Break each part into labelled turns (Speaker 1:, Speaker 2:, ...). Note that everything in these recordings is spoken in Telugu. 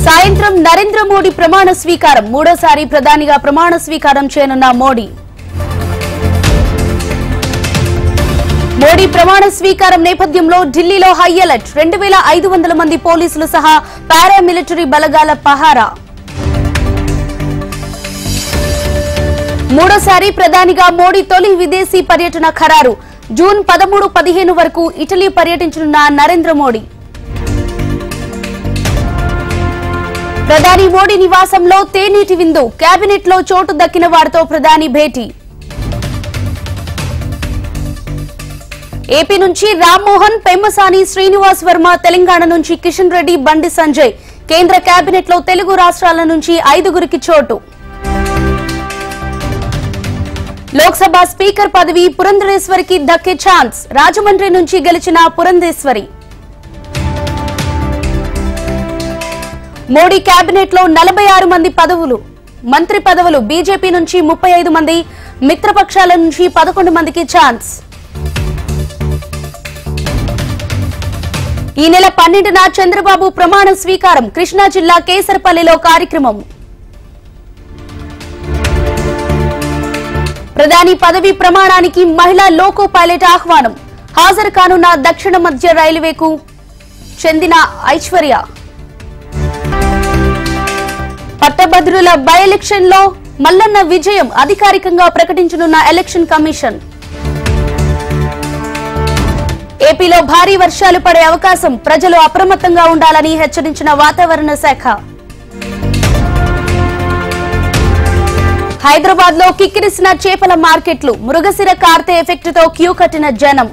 Speaker 1: సాయంత్రం నరేంద్ర మోడీ ప్రమాణ స్వీకారం. మూడోసారి ప్రధానిగా ప్రమాణ స్వీకారం చేయనున్న మోడీ. మోడీ ప్రమాణ స్వీకారం నేపథ్యంలో ఢిల్లీలో హై అలర్ట్. 2500 మంది పోలీసులు సహా పారామిలిటరీ బలగాల పహారా. మూడోసారి ప్రధానిగా మోడీ తొలి విదేశీ పర్యటన ఖరారు. జూన్ 13-15 వరకు ఇటలీ పర్యటించనున్న నరేంద్ర మోడీ. ప్రధాని మోడీ నివాసంలో తేనీటి విందు. కేబినెట్ లో చోటు దక్కిన వారితో ప్రధాని భేటీ. ఏపీ నుంచి రామ్మోహన్, పెమ్మసాని శ్రీనివాస్ వర్మ, తెలంగాణ నుంచి కిషన్ రెడ్డి, బండి సంజయ్. కేంద్ర కేబినెట్ లో తెలుగు రాష్ట్రాల నుంచి 5గురికి చోటు. లోక్సభ స్పీకర్ పదవి పురంధరేశ్వరికి దక్కే ఛాన్స్. రాజమండ్రి నుంచి గెలిచిన పురంధేశ్వరి. మోడీ కేబినెట్ లో 46 మంది మంత్రి పదవులు. బీజేపీ నుంచి 35 మంది, మిత్రపక్షాల నుంచి 11 మందికి ఛాన్స్. ఈ నెల 12న చంద్రబాబు ప్రమాణ స్వీకారం. కృష్ణా జిల్లా కేసరపల్లిలో కార్యక్రమం. ప్రధాని పదవి ప్రమాణానికి మహిళా లోకో పైలట్ ఆహ్వానం. హాజరు కానున్న దక్షిణ మధ్య రైల్వేకు చెందిన ఐశ్వర్య. పట్టభద్రుల బై ఎలక్షన్ లో మల్లన్న విజయం అధికారికంగా ప్రకటించనున్న ఎలక్షన్ కమిషన్. ఏపీలో భారీ వర్షాలు పడే అవకాశం. ప్రజలు అప్రమత్తంగా ఉండాలని హెచ్చరించిన వాతావరణ శాఖ. హైదరాబాద్ లో కిక్కిరిసిన చేపల మార్కెట్లు. మృగశిర కార్తె ఎఫెక్ట్ తో క్యూ కట్టిన జనం.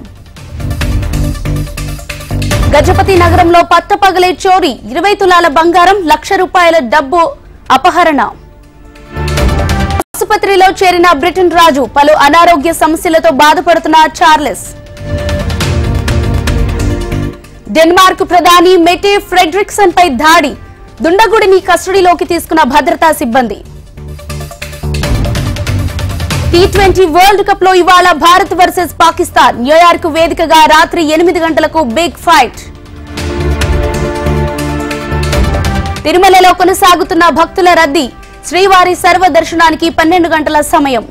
Speaker 1: గజపతి నగరంలో పట్టపగలే చోరీ. 20 తులాల బంగారం, ₹1,00,000 డబ్బు అపహరణ. ఆసుపత్రిలో చేరిన బ్రిటన్ రాజు. పలు అనారోగ్య సమస్యలతో బాధపడుతున్న చార్లెస్. డెన్మార్క్ ప్రధాని మెటే ఫ్రెడ్రిక్సన్ పై దాడి. దుండగుడిని కస్టడీలోకి తీసుకున్న భద్రతా సిబ్బంది. T20 వరల్డ్ కప్ లో ఇవాళ భారత్ వర్సెస్ పాకిస్తాన్. న్యూయార్క్ వేదికగా రాత్రి 8 గంటలకు బిగ్ ఫైట్. తిరుమలలో కొనసాగుతున్న భక్తుల రద్దీ. శ్రీవారి సర్వ దర్శనానికి 12 గంటల సమయం.